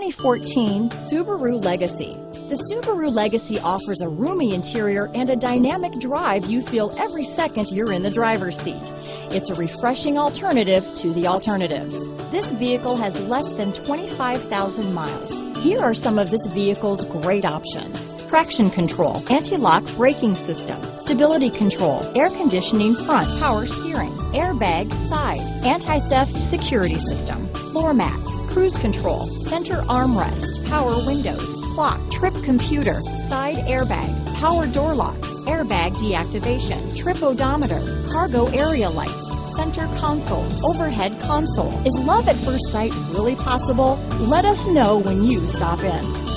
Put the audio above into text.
2014 Subaru Legacy. The Subaru Legacy offers a roomy interior and a dynamic drive you feel every second you're in the driver's seat. It's a refreshing alternative to the alternatives. This vehicle has less than 25,000 miles. Here are some of this vehicle's great options: traction control, anti-lock braking system, stability control, air conditioning front, power steering, airbag side, anti-theft security system, floor mats, cruise control, center armrest, power windows, clock, trip computer, side airbag, power door locks, airbag deactivation, trip odometer, cargo area light, center console, overhead console. Is love at first sight really possible? Let us know when you stop in.